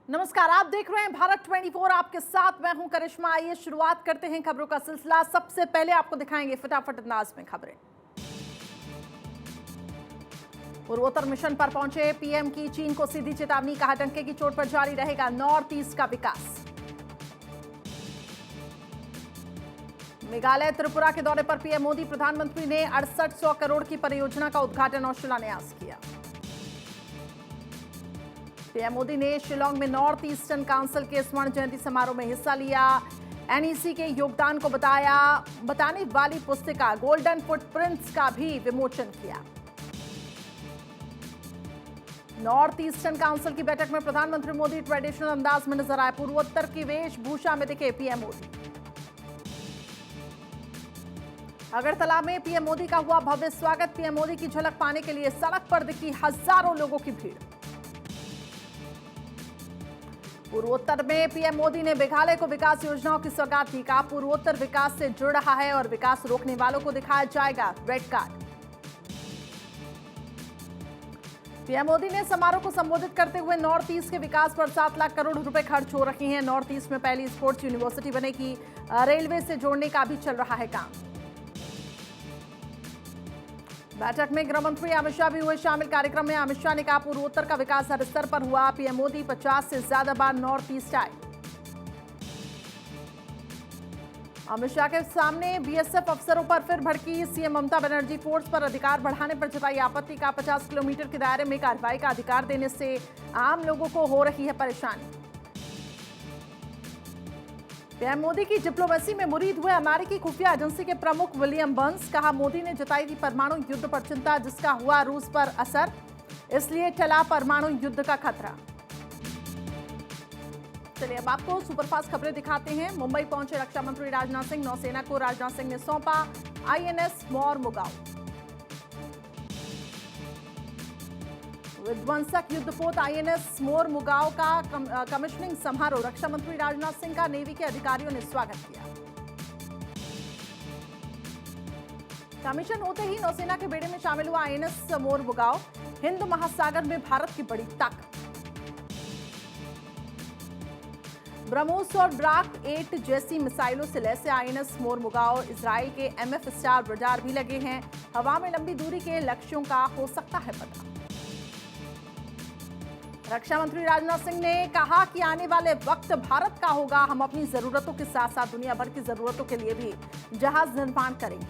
नमस्कार, आप देख रहे हैं भारत 24। आपके साथ मैं हूं करिश्मा। आइए शुरुआत करते हैं खबरों का सिलसिला। सबसे पहले आपको दिखाएंगे फटाफट अंदाज में खबरें। पूर्वोत्तर मिशन पर पहुंचे पीएम की चीन को सीधी चेतावनी, कहा डंके की चोट पर जारी रहेगा नॉर्थ ईस्ट का विकास। मेघालय त्रिपुरा के दौरे पर पीएम मोदी, प्रधानमंत्री ने 6800 करोड़ की परियोजना का उद्घाटन और शिलान्यास किया। पीएम मोदी ने शिलांग में नॉर्थ ईस्टर्न काउंसिल के स्वर्ण जयंती समारोह में हिस्सा लिया। एनईसी के योगदान को बताने वाली पुस्तिका गोल्डन फुटप्रिंट्स का भी विमोचन किया। नॉर्थ ईस्टर्न काउंसिल की बैठक में प्रधानमंत्री मोदी ट्रेडिशनल अंदाज में नजर आए। पूर्वोत्तर की वेशभूषा में दिखे पीएम मोदी। अगरतला में पीएम मोदी का हुआ भव्य स्वागत। पीएम मोदी की झलक पाने के लिए सड़क पर दिखी हजारों लोगों की भीड़। पूर्वोत्तर में पीएम मोदी ने मेघालय को विकास योजनाओं की सौगात दी। कहा पूर्वोत्तर विकास से जुड़ रहा है और विकास रोकने वालों को दिखाया जाएगा रेड कार्ड। पीएम मोदी ने समारोह को संबोधित करते हुए नॉर्थ ईस्ट के विकास पर 7 लाख करोड़ रुपए खर्च हो रहे हैं। नॉर्थ ईस्ट में पहली स्पोर्ट्स यूनिवर्सिटी बनेगी। रेलवे से जोड़ने का भी चल रहा है काम। बैठक में गृह मंत्री अमित शाह भी हुए शामिल। कार्यक्रम में अमित शाह ने कहा पूर्वोत्तर का विकास हर स्तर पर हुआ। पीएम मोदी 50 से ज्यादा बार नॉर्थ ईस्ट आए। अमित शाह के सामने बीएसएफ अफसरों पर फिर भड़की सीएम ममता बनर्जी। फोर्स पर अधिकार बढ़ाने पर जताई आपत्ति। का 50 किलोमीटर के दायरे में कार्रवाई का अधिकार देने से आम लोगों को हो रही है परेशानी। पीएम मोदी की डिप्लोमेसी में मुरीद हुए अमेरिकी खुफिया एजेंसी के प्रमुख विलियम बर्न्स। कहा मोदी ने जताई थी परमाणु युद्ध पर चिंता, जिसका हुआ रूस पर असर, इसलिए टला परमाणु युद्ध का खतरा। चलिए अब आपको सुपरफास्ट खबरें दिखाते हैं। मुंबई पहुंचे रक्षा मंत्री राजनाथ सिंह। नौसेना को राजनाथ सिंह ने सौंपा आईएनएस मोरमुगाओ। विध्वंसक युद्धपोत आईएनएस मोरमुगाओ का कमिश्निंग समारोह। रक्षा मंत्री राजनाथ सिंह का नेवी के अधिकारियों ने स्वागत किया। कमीशन होते ही नौसेना के बेड़े में शामिल हुआ आईएनएस मोरमुगाओ। हिंद महासागर में भारत की बड़ी ताकत। ब्रह्मोस और ब्राक 8 जैसी मिसाइलों से लैस आईएनएस मोरमुगाओ। इजराइल के एमएफ स्टार रडार भी लगे हैं। हवा में लंबी दूरी के लक्ष्यों का हो सकता है पता। रक्षा मंत्री राजनाथ सिंह ने कहा कि आने वाले वक्त भारत का होगा। हम अपनी जरूरतों के साथ साथ दुनिया भर की जरूरतों के लिए भी जहाज निर्माण करेंगे।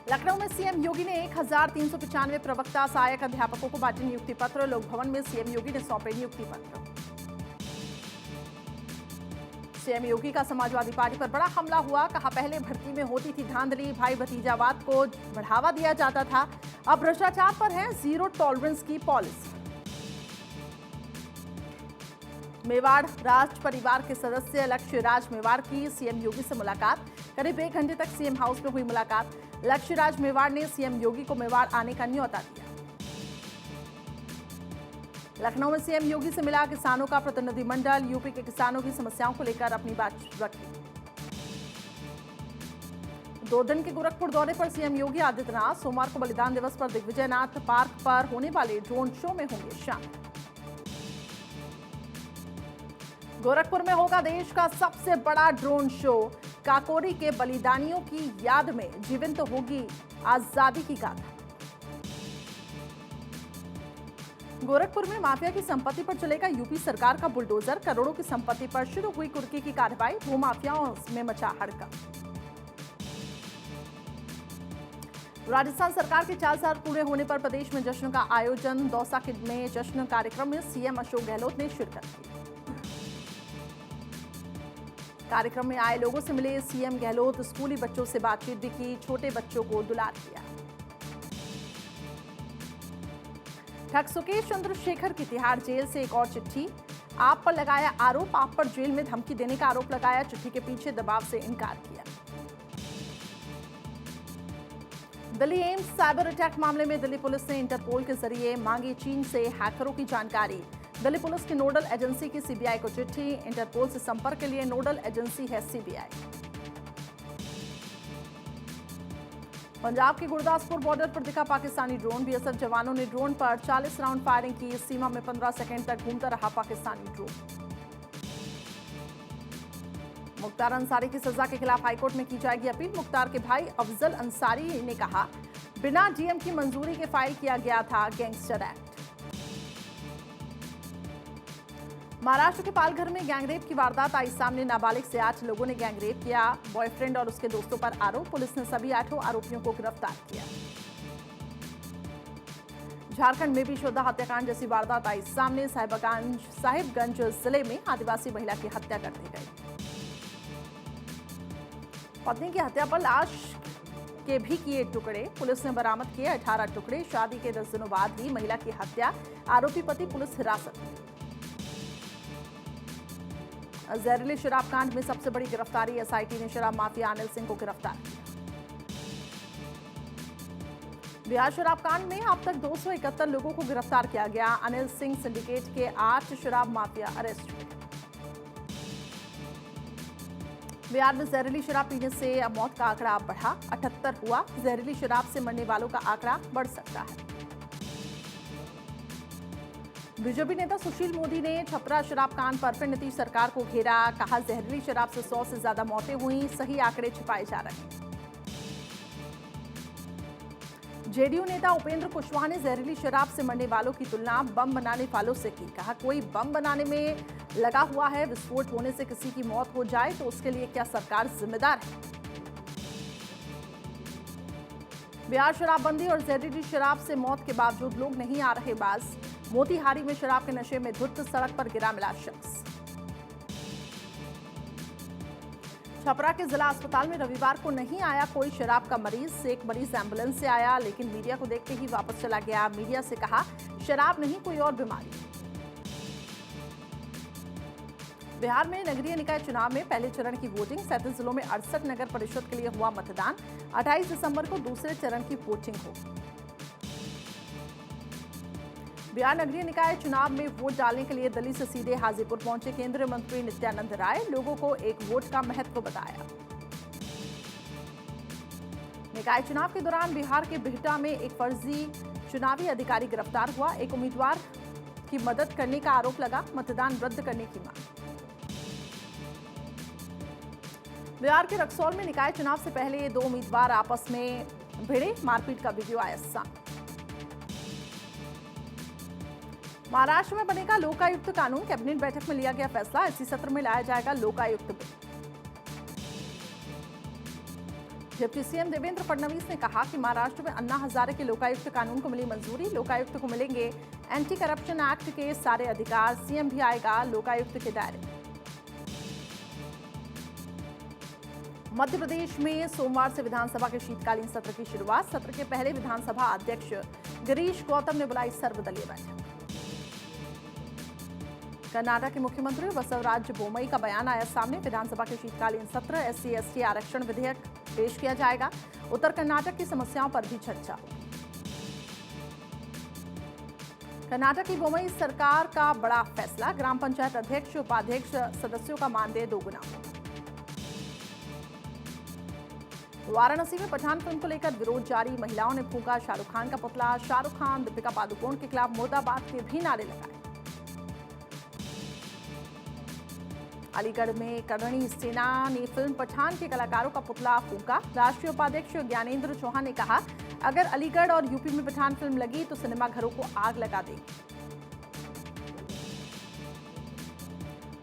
लखनऊ में सीएम योगी ने 1395 प्रवक्ता सहायक अध्यापकों को बांटे नियुक्ति पत्र। लोक भवन में सीएम योगी ने सौंपे नियुक्ति पत्र। सीएम योगी का समाजवादी पार्टी पर बड़ा हमला हुआ। कहा पहले भर्ती में होती थी धांधली, भाई भतीजावाद को बढ़ावा दिया जाता था, अब भ्रष्टाचार पर है जीरो टॉलरेंस की पॉलिसी। मेवाड़ राज परिवार के सदस्य लक्ष्य राज मेवाड़ की सीएम योगी से मुलाकात। करीब 1 घंटे तक सीएम हाउस में हुई मुलाकात। लक्ष्य राज मेवाड़ ने सीएम योगी को मेवाड़ आने का न्योता दिया। लखनऊ में सीएम योगी से मिला किसानों का प्रतिनिधिमंडल। यूपी के किसानों की समस्याओं को लेकर अपनी बात रखी। 2 दिन के गोरखपुर दौरे पर सीएम योगी आदित्यनाथ। सोमवार को बलिदान दिवस पर दिग्विजयनाथ पार्क पर होने वाले ड्रोन शो में होंगे शामिल। गोरखपुर में होगा देश का सबसे बड़ा ड्रोन शो। काकोरी के बलिदानियों की याद में जीवंत होगी आजादी की गाथा। गोरखपुर में माफिया की संपत्ति पर चलेगा यूपी सरकार का बुलडोजर। करोड़ों की संपत्ति पर शुरू हुई कुर्की की कार्रवाई। भूमाफियाओं में मचा हड़कंप। राजस्थान सरकार के 4 साल पूरे होने पर प्रदेश में जश्न का आयोजन। दौसा में जश्न कार्यक्रम में सीएम अशोक गहलोत ने शिरकत की। कार्यक्रम में आए लोगों से मिले सीएम गहलोत। स्कूली बच्चों से बातचीत भी की। छोटे बच्चों को दुलार किया। ठग सुकेश चंद्रशेखर की तिहाड़ जेल से एक और चिट्ठी। आप पर लगाया आरोप, आप पर जेल में धमकी देने का आरोप लगाया। चिट्ठी के पीछे दबाव से इनकार किया। दिल्ली एम्स साइबर अटैक मामले में दिल्ली पुलिस ने इंटरपोल के जरिए मांगी चीन से हैकरों की जानकारी। दिल्ली पुलिस की नोडल एजेंसी की सीबीआई को चिट्ठी। इंटरपोल से संपर्क के लिए नोडल एजेंसी है सीबीआई। पंजाब के गुरदासपुर बॉर्डर पर दिखा पाकिस्तानी ड्रोन। बीएसएफ जवानों ने ड्रोन पर 40 राउंड फायरिंग की। सीमा में 15 सेकंड तक घूमता रहा पाकिस्तानी ड्रोन। मुख्तार अंसारी की सजा के खिलाफ हाईकोर्ट में की जाएगी अपील। मुख्तार के भाई अफजल अंसारी ने कहा, बिना डीएम की मंजूरी के फाइल किया गया था गैंगस्टर एक्ट। महाराष्ट्र के पालघर में गैंगरेप की वारदात आई सामने। नाबालिग से 8 लोगों ने गैंगरेप किया। बॉयफ्रेंड और उसके दोस्तों पर आरोप। पुलिस ने सभी 8 आरोपियों को गिरफ्तार किया। झारखंड में भी श्रद्धा हत्याकांड जैसी वारदात आई सामने। साहिबगंज जिले में आदिवासी महिला की हत्या कर दी गई। पत्नी की हत्या पर लाश के भी किए टुकड़े। पुलिस ने बरामद किए 18 टुकड़े। शादी के 10 दिनों बाद ही महिला की हत्या। आरोपी पति पुलिस हिरासत में। जहरीली शराब कांड में सबसे बड़ी गिरफ्तारी। एसआईटी ने शराब माफिया अनिल सिंह को गिरफ्तार किया। बिहार शराब कांड में अब तक 271 लोगों को गिरफ्तार किया गया। अनिल सिंह सिंडिकेट के 8 शराब माफिया अरेस्ट हुए। बिहार में जहरीली शराब पीने से अब मौत का आंकड़ा बढ़ा, 78 हुआ। जहरीली शराब से मरने वालों का आंकड़ा बढ़ सकता है। बीजेपी नेता सुशील मोदी ने छपरा शराब कांड पर फिर नीतीश सरकार को घेरा। कहा, जहरीली शराब से 100 से ज्यादा मौतें हुई, सही आंकड़े छिपाए जा रहे हैं। जेडीयू नेता उपेंद्र कुशवाहा ने जहरीली शराब से मरने वालों की तुलना बम बनाने वालों से की। कहा, कोई बम बनाने में लगा हुआ है, विस्फोट होने से किसी की मौत हो जाए तो उसके लिए क्या सरकार जिम्मेदार है? बिहार शराबबंदी और जहरीली शराब से मौत के बावजूद लोग नहीं आ रहे बाज। मोतिहारी में शराब के नशे में धुत सड़क पर गिरा मिला शख्स। छपरा के जिला अस्पताल में रविवार को नहीं आया कोई शराब का मरीज। एक मरीज एम्बुलेंस से आया लेकिन मीडिया को देखते ही वापस चला गया। मीडिया से कहा, शराब नहीं कोई और बीमारी। बिहार में नगरीय निकाय चुनाव में पहले चरण की वोटिंग। 37 जिलों में 68 नगर परिषद के लिए हुआ मतदान। 28 दिसंबर को दूसरे चरण की वोटिंग होगी। बिहार नगरीय निकाय चुनाव में वोट डालने के लिए दिल्ली से सीधे हाजीपुर पहुंचे केंद्रीय मंत्री नित्यानंद राय। लोगों को एक वोट का महत्व बताया। निकाय चुनाव के दौरान बिहार के बिहटा में एक फर्जी चुनावी अधिकारी गिरफ्तार हुआ। एक उम्मीदवार की मदद करने का आरोप लगा। मतदान रद्द करने की मांग। बिहार के रक्सौल में निकाय चुनाव से पहले 2 उम्मीदवार आपस में भिड़े। मारपीट का वीडियो आया सामने। महाराष्ट्र में बनेगा लोकायुक्त कानून। कैबिनेट बैठक में लिया गया फैसला। इसी सत्र में लाया जाएगा लोकायुक्त बिल। जबकि सीएम देवेंद्र फडणवीस ने कहा कि महाराष्ट्र में अन्ना हजारे के लोकायुक्त कानून को मिली मंजूरी। लोकायुक्त को मिलेंगे एंटी करप्शन एक्ट के सारे अधिकार। सीएम भी आएगा लोकायुक्त के दायरे में। मध्य प्रदेश में सोमवार से विधानसभा के शीतकालीन सत्र की शुरुआत। सत्र के पहले विधानसभा अध्यक्ष गिरीश गौतम ने बुलाई सर्वदलीय बैठक। कर्नाटक के मुख्यमंत्री बसवराज बोम्मई का बयान आया सामने। विधानसभा के शीतकालीन सत्र SC/ST आरक्षण विधेयक पेश किया जाएगा। उत्तर कर्नाटक की समस्याओं पर भी चर्चा होगी। कर्नाटक की बोम्मई सरकार का बड़ा फैसला। ग्राम पंचायत अध्यक्ष उपाध्यक्ष सदस्यों का मानदेय 2 गुना होगा। वाराणसी में पठान फिल्म को लेकर विरोध जारी। महिलाओं ने फूंका शाहरुख खान का पुतला। शाहरुख खान, दीपिका पादुकोण के खिलाफ मुर्दाबाद के भी नारे लगाए। अलीगढ़ में करणी सेना ने फिल्म पठान के कलाकारों का पुतला फूंका। राष्ट्रीय उपाध्यक्ष ज्ञानेंद्र चौहान ने कहा, अगर अलीगढ़ और यूपी में पठान फिल्म लगी तो सिनेमा घरों को आग लगा देगी।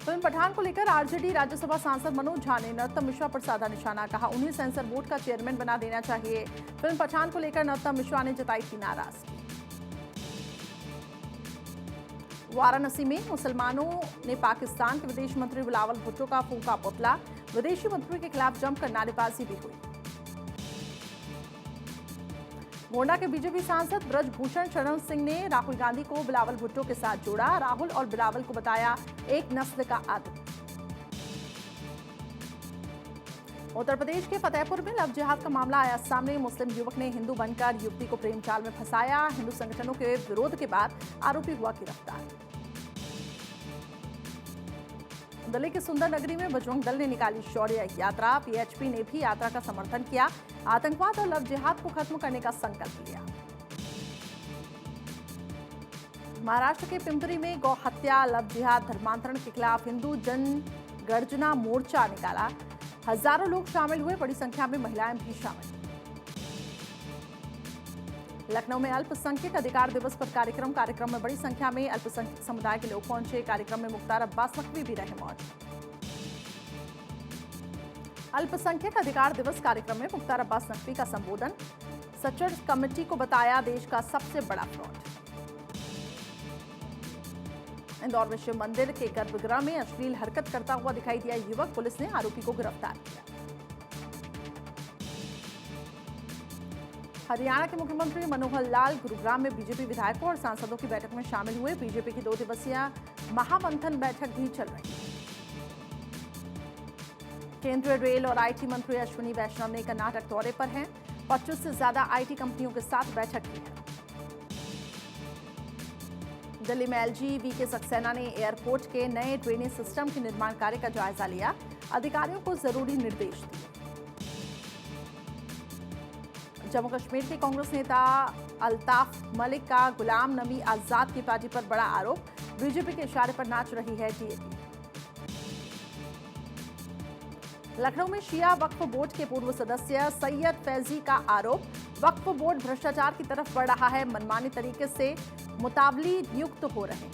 फिल्म पठान को लेकर आरजेडी राज्यसभा सांसद मनोज झा ने नरोत्तम मिश्रा पर साधा निशाना। कहा, उन्हें सेंसर बोर्ड का चेयरमैन बना देना चाहिए। फिल्म पठान को लेकर नरोत्तम मिश्रा ने जताई थी नाराजगी। वाराणसी में मुसलमानों ने पाकिस्तान के विदेश मंत्री बिलावल भुट्टो का फूंका पुतला। विदेशी मंत्री के खिलाफ जमकर नारेबाजी भी हुई। गोंडा के बीजेपी सांसद ब्रजभूषण शरण सिंह ने राहुल गांधी को बिलावल भुट्टो के साथ जोड़ा। राहुल और बिलावल को बताया एक नस्ल का आदमी। उत्तर प्रदेश के फतेहपुर में लव जिहाद का मामला आया सामने। मुस्लिम युवक ने हिंदू बनकर युवती को प्रेम जाल में फंसाया। हिंदू संगठनों के विरोध के बाद आरोपी हुआ गिरफ्तार। दिल्ली के सुंदर नगरी में बजरंग दल ने निकाली शौर्य यात्रा। पीएचपी ने भी यात्रा का समर्थन किया। आतंकवाद और लव जिहाद को खत्म करने का संकल्प लिया। महाराष्ट्र के पिंपरी में गौ हत्या, लव जिहाद, धर्मांतरण के खिलाफ हिंदू जन गर्जना मोर्चा निकाला। हजारों लोग शामिल हुए, बड़ी संख्या में महिलाएं भी शामिल। लखनऊ में अल्पसंख्यक अधिकार दिवस पर कार्यक्रम में बड़ी संख्या में अल्पसंख्यक समुदाय के लोग पहुंचे। कार्यक्रम में मुख्तार अब्बास नकवी भी रहे मौजूद। अल्पसंख्यक अधिकार दिवस कार्यक्रम में मुख्तार अब्बास नकवी का संबोधन। सचर कमेटी को बताया देश का सबसे बड़ा फ्रॉड। इंदौर में शिव मंदिर के गर्भगृह में अश्लील हरकत करता हुआ दिखाई दिया युवक, पुलिस ने आरोपी को गिरफ्तार किया। हरियाणा के मुख्यमंत्री मनोहर लाल गुरुग्राम में बीजेपी विधायकों और सांसदों की बैठक में शामिल हुए। बीजेपी की 2 दिवसीय महामंथन बैठक भी चल रही है। केंद्रीय रेल और आईटी मंत्री अश्विनी वैष्णव ने कर्नाटक दौरे पर हैं। 25 से ज्यादा आईटी कंपनियों के साथ बैठक की है। दिल्ली में एलजी वीके सक्सेना ने एयरपोर्ट के नए ड्रेनेज सिस्टम के निर्माण कार्य का जायजा लिया। अधिकारियों को जरूरी निर्देश दिए। जम्मू कश्मीर के कांग्रेस नेता अल्ताफ मलिक का गुलाम नबी आजाद की पार्टी पर बड़ा आरोप। बीजेपी के इशारे पर नाच रही है टीएपी। लखनऊ में शिया वक्फ बोर्ड के पूर्व सदस्य सैयद फैजी का आरोप, वक्फ बोर्ड भ्रष्टाचार की तरफ बढ़ रहा है, मनमानी तरीके से मुतावली नियुक्त हो रहे हैं।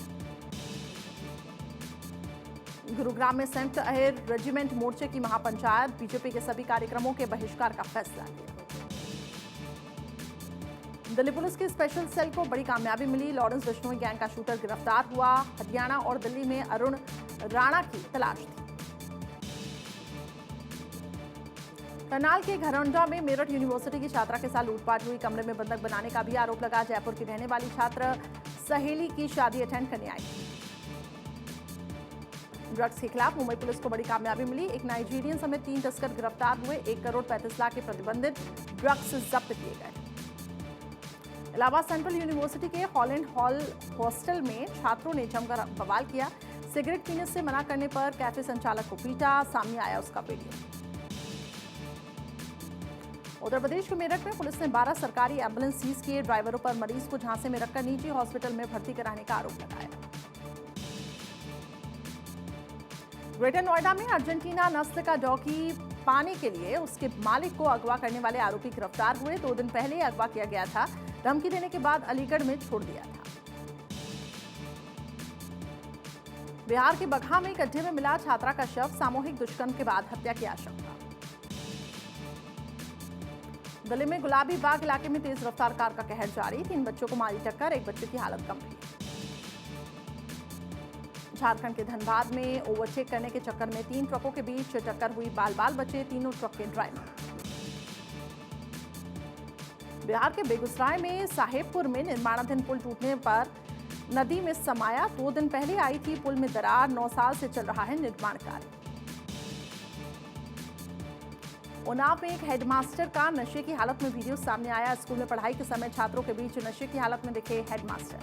गुरुग्राम में संयुक्त अहिर रेजिमेंट मोर्चे की महापंचायत, बीजेपी के सभी कार्यक्रमों के बहिष्कार का फैसला लिया। दिल्ली पुलिस की स्पेशल सेल को बड़ी कामयाबी मिली। लॉरेंस बिश्नोई गैंग का शूटर गिरफ्तार हुआ। हरियाणा और दिल्ली में अरुण राणा की तलाश थी। करनाल के घरौंडा में मेरठ यूनिवर्सिटी की छात्रा के साथ लूटपाट हुई। कमरे में बंधक बनाने का भी आरोप लगा। जयपुर की रहने वाली छात्र सहेली की शादी अटेंड करने आई। ड्रग्स के खिलाफ मुंबई पुलिस को बड़ी कामयाबी मिली। एक नाइजीरियन समेत 3 तस्कर गिरफ्तार हुए। 1 करोड़ 35 लाख के प्रतिबंधित ड्रग्स जब्त किए गए। इलाहाबाद सेंट्रल यूनिवर्सिटी के हॉलैंड हॉल हॉस्टल में छात्रों ने जमकर बवाल किया। सिगरेट पीने से मना करने पर कैफे संचालक को पीटा। सामने आया उसका वीडियो। उत्तर प्रदेश के मेरठ में पुलिस ने 12 सरकारी एम्बुलेंस सीज किए। ड्राइवरों पर मरीज को झांसे में रखकर निजी हॉस्पिटल में भर्ती कराने का आरोप लगाया। ग्रेटर नोएडा में अर्जेंटीना नस्ल का डॉगी पाने के लिए उसके मालिक को अगवा करने वाले आरोपी गिरफ्तार हुए। 2 दिन पहले अगवा किया गया था। धमकी देने के बाद अलीगढ़ में छोड़ दिया था। बिहार के बगहा में गड्ढे में मिला छात्रा का शव, सामूहिक दुष्कर्म के बाद हत्या की आशंका। दिल्ली में गुलाबी बाग इलाके में तेज रफ्तार कार का कहर जारी। 3 बच्चों को मारी टक्कर, एक बच्चे की हालत गंभीर। झारखंड के धनबाद में ओवरटेक करने के चक्कर में 3 ट्रकों के बीच टक्कर हुई। बाल बचे तीनों ट्रक के ड्राइवर। बिहार के बेगूसराय में साहेबपुर में निर्माणाधीन पुल टूटने पर नदी में समाया। 2 दिन पहले आई थी पुल में दरार। 9 साल से चल रहा है निर्माण कार्य। उन्नाव में एक हेडमास्टर का नशे की हालत में वीडियो सामने आया। स्कूल में पढ़ाई के समय छात्रों के बीच नशे की हालत में दिखे हेडमास्टर।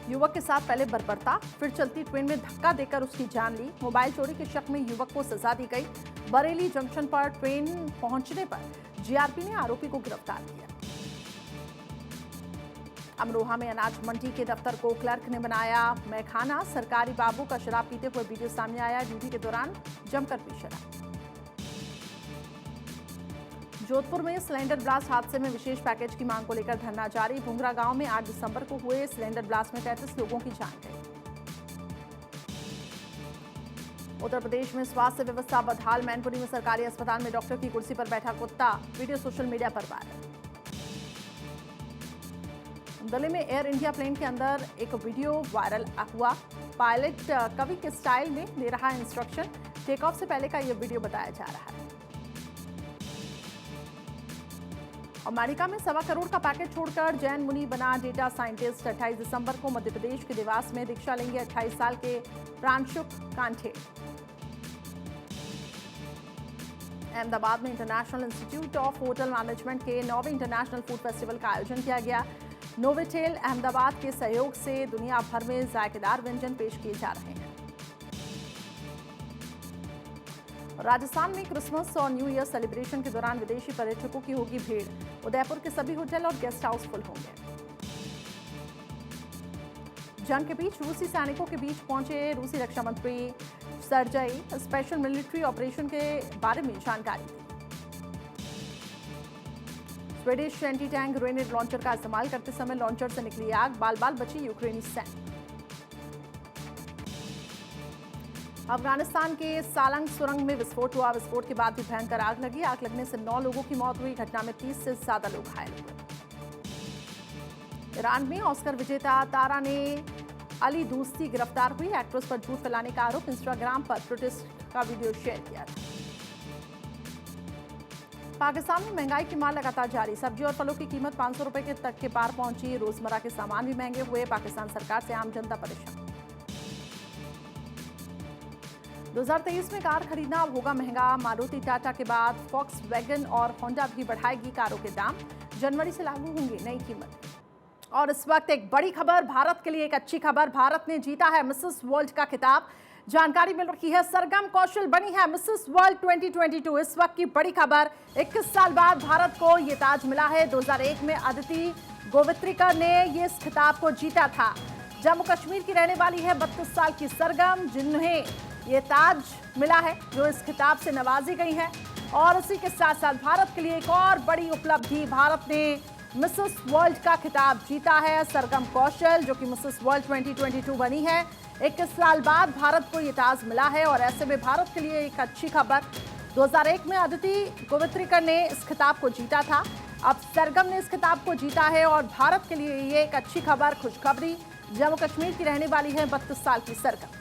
युवक के साथ पहले बर्बरता, फिर चलती ट्रेन में धक्का देकर उसकी जान ली। मोबाइल चोरी के शक में युवक को सजा दी गई। बरेली जंक्शन पर ट्रेन पहुंचने पर जीआरपी ने आरोपी को गिरफ्तार किया। अमरोहा में अनाज मंडी के दफ्तर को क्लर्क ने बनाया मैखाना। सरकारी बाबू का शराब पीते हुए वीडियो सामने आया। ड्यूटी के दौरान जमकर पी शराब। जोधपुर में सिलेंडर ब्लास्ट हादसे में विशेष पैकेज की मांग को लेकर धरना जारी। भुंगरा गांव में 8 दिसंबर को हुए सिलेंडर ब्लास्ट में 33 लोगों की जान गई। उत्तर प्रदेश में स्वास्थ्य व्यवस्था बदहाल। मैनपुरी में सरकारी अस्पताल में डॉक्टर की कुर्सी पर बैठा कुत्ता, वीडियो सोशल मीडिया पर वायरल। दिल्ली में एयर इंडिया प्लेन के अंदर एक वीडियो वायरल हुआ। पायलट कवि के स्टाइल में दे रहा है इंस्ट्रक्शन। टेक ऑफ से पहले का यह वीडियो बताया जा रहा है। अमेरिका में 1.25 करोड़ का पैकेज छोड़कर जैन मुनि बना डेटा साइंटिस्ट। 28 दिसंबर को मध्य प्रदेश के देवास में दीक्षा लेंगे 28 साल के प्रांशुक कांठे। अहमदाबाद में international institute of hotel management के 9वें इंटरनेशनल फूड फेस्टिवल का आयोजन किया गया। नोवेटेल अहमदाबाद के सहयोग से दुनिया भर में जायकेदार व्यंजन पेश किए जा रहे हैं। राजस्थान में क्रिसमस और न्यू ईयर सेलिब्रेशन के दौरान विदेशी पर्यटकों की होगी भीड़। उदयपुर के सभी होटल और गेस्ट हाउस फुल होंगे। जंग के बीच रूसी सैनिकों के बीच पहुंचे रूसी रक्षा मंत्री सर्जेई स्पेशल मिलिट्री ऑपरेशन के बारे में जानकारी दी। Swedish anti tank grenade launcher का इस्तेमाल करते समय लॉन्चर से निकली आग, बाल बाल बची यूक्रेनी सैनिक। अफगानिस्तान के सालंग सुरंग में विस्फोट हुआ। विस्फोट के बाद भी भयंकर आग लगी। आग लगने से 9 लोगों की मौत हुई। घटना में 30 से ज्यादा लोग घायल हुए। ईरान में ऑस्कर विजेता तारा ने अली दूस्ती गिरफ्तार हुई। एक्ट्रेस पर झूठ फैलाने का आरोप। इंस्टाग्राम पर प्रोटेस्ट का वीडियो शेयर किया था। पाकिस्तान में महंगाई की मार लगातार जारी। सब्जी और फलों की कीमत 500 रुपए के तक के पार पहुंची। रोजमर्रा के सामान भी महंगे हुए। पाकिस्तान सरकार से आम जनता परेशान। 2023 में कार खरीदना अब होगा महंगा। मारुति टाटा के बाद फॉक्सवैगन और होंडा भी बढ़ाएगी कारों के दाम। जनवरी से लागू होंगी नई कीमत। और इस वक्त एक बड़ी खबर, भारत के लिए एक अच्छी खबर। भारत ने जीता है मिसेस वर्ल्ड का खिताब। जानकारी मिल रही है सरगम कौशल बनी है मिसेस वर्ल्ड 2022। इस वक्त की बड़ी खबर, 21 साल बाद भारत को ये ताज मिला है। 2001 में अदिति गोवित्रिकर ने ये इस खिताब को जीता था। जम्मू कश्मीर की रहने वाली है 32 साल की सरगम, जिन्हें ये ताज मिला है, जो इस खिताब से नवाजी गई है। और इसी के साथ साथ भारत के लिए एक और बड़ी उपलब्धि, भारत ने मिसेस वर्ल्ड का खिताब जीता है। सरगम कौशल जो कि मिसेस वर्ल्ड 2022 बनी है, 21 साल बाद भारत को ये ताज मिला है। और ऐसे में भारत के लिए एक अच्छी खबर, 2001 में अदिति गोवित्रिकर ने इस खिताब को जीता था। अब सरगम ने इस खिताब को जीता है और भारत के लिए ये एक अच्छी खबर, खुशखबरी। जम्मू कश्मीर की रहने वाली है 32 साल की सरगम।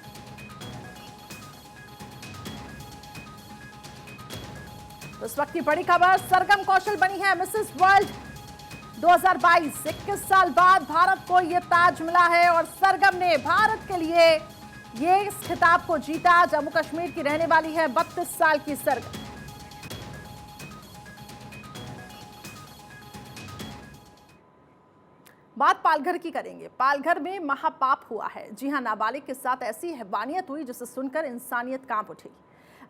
इस वक्त की बड़ी खबर, सरगम कौशल बनी है मिसेस वर्ल्ड 2022। 21 साल बाद भारत को यह ताज मिला है और सरगम ने भारत के लिए ये इस खिताब को जीता। जम्मू कश्मीर की रहने वाली है 32 साल की सरगम। बात पालघर की करेंगे। पालघर में महापाप हुआ है। जी हां, नाबालिग के साथ ऐसी हैवानियत हुई जिसे सुनकर इंसानियत कांप उठी।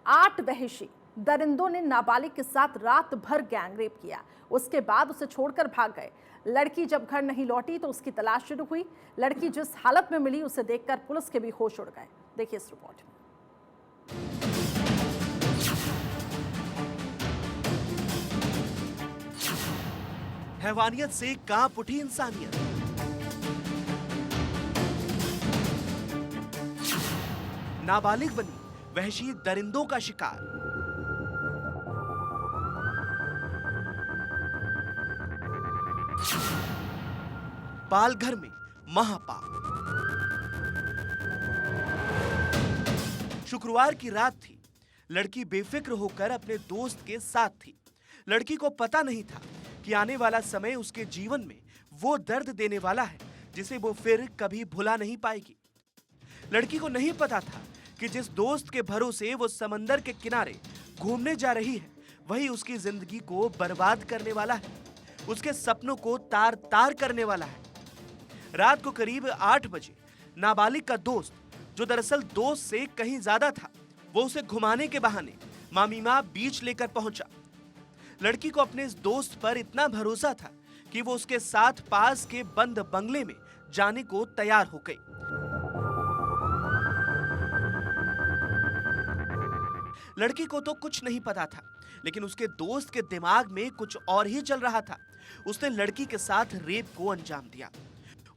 8 वहशी दरिंदों ने नाबालिग के साथ रात भर गैंगरेप किया। उसके बाद उसे छोड़कर भाग गए। लड़की जब घर नहीं लौटी तो उसकी तलाश शुरू हुई। लड़की जिस हालत में मिली उसे देखकर पुलिस के भी होश उड़ गए। देखिए इस रिपोर्ट में। हैवानियत से कांप उठी इंसानियत। नाबालिग बनी वहशी दरिंदों का शिकार। पालघर में महापाप। शुक्रवार की रात थी। लड़की बेफिक्र होकर अपने दोस्त के साथ थी। लड़की को पता नहीं था कि आने वाला समय उसके जीवन में वो दर्द देने वाला है जिसे वो फिर कभी भुला नहीं पाएगी। लड़की को नहीं पता था कि जिस दोस्त के भरोसे वो समंदर के किनारे घूमने जा रही है, वही उसकी जिंदगी को बर्बाद करने वाला है, उसके सपनों को तार तार करने वाला है। रात को करीब 8 बजे नाबालिग का दोस्त, जो दरअसल दोस्त से कहीं ज्यादा था, वो उसे घुमाने के बहाने मामीमा बीच लेकर पहुंचा। लड़की को अपने इस दोस्त पर इतना भरोसा था कि वो उसके साथ पास के बंद बंगले में जाने को तैयार हो गई। लड़की को तो कुछ नहीं पता था, लेकिन उसके दोस्त के दिमाग में कुछ और ही चल रहा था। उसने लड़की के साथ रेप को अंजाम दिया।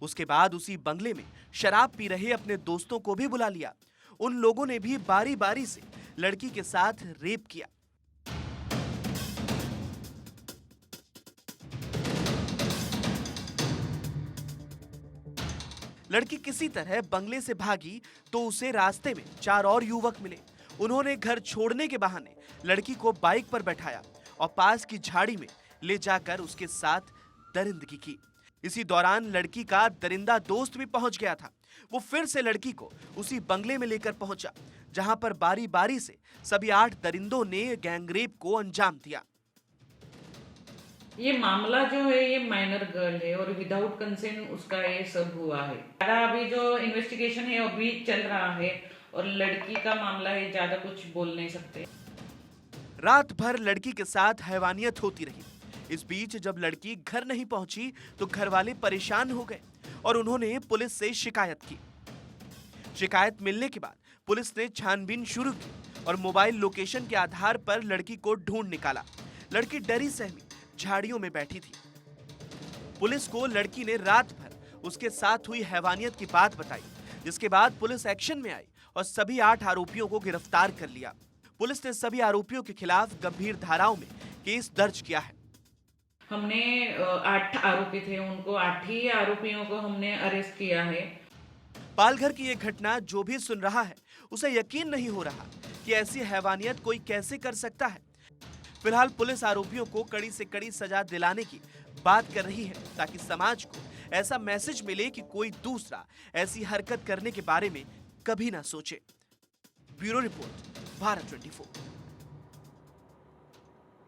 उसके बाद उसी बंगले में शराब पी रहे अपने दोस्तों को भी बुला लिया। उन लोगों ने भी बारी बारी से लड़की के साथ रेप किया। लड़की किसी तरह बंगले से भागी तो उसे रास्ते में 4 और युवक मिले। उन्होंने घर छोड़ने के बहाने लड़की को बाइक पर बैठाया और पास की झाड़ी में ले जाकर उसके साथ दरिंदगी की। इसी दौरान लड़की का दरिंदा दोस्त भी पहुंच गया था। वो फिर से लड़की को उसी बंगले में लेकर पहुंचा, जहां पर बारी बारी से सभी 8 दरिंदों ने गैंगरेप को अंजाम दिया। ये मामला जो है ये माइनर गर्ल है और विदाउट कंसेंट उसका ये सब हुआ है। अभी जो इन्वेस्टिगेशन है अभी चल रहा है और लड़की का मामला है, ज्यादा कुछ बोल नहीं सकते। रात भर लड़की के साथ हैवानियत होती रही। इस बीच जब लड़की घर नहीं पहुंची तो घर वाले परेशान हो गए और उन्होंने पुलिस से शिकायत की। शिकायत मिलने के बाद पुलिस ने छानबीन शुरू की और मोबाइल लोकेशन के आधार पर लड़की को ढूंढ निकाला। लड़की डरी सहमी झाड़ियों में बैठी थी। पुलिस को लड़की ने रात भर उसके साथ हुई हैवानियत की बात बताई, जिसके बाद पुलिस एक्शन में आई और सभी 8 आरोपियों को गिरफ्तार कर लिया। पुलिस ने सभी आरोपियों के खिलाफ गंभीर धाराओं में केस दर्ज किया है। हमने 8 आरोपी थे, उनको 8 ही आरोपियों को हमने अरेस्ट किया है। पालघर की ये घटना जो भी सुन रहा है उसे यकीन नहीं हो रहा कि ऐसी हैवानियत कोई कैसे कर सकता है। फिलहाल पुलिस आरोपियों को कड़ी से कड़ी सजा दिलाने की बात कर रही है ताकि समाज को ऐसा मैसेज मिले कि कोई दूसरा ऐसी हरकत करने के बारे में कभी ना सोचे। Bureau report, Bharat 24।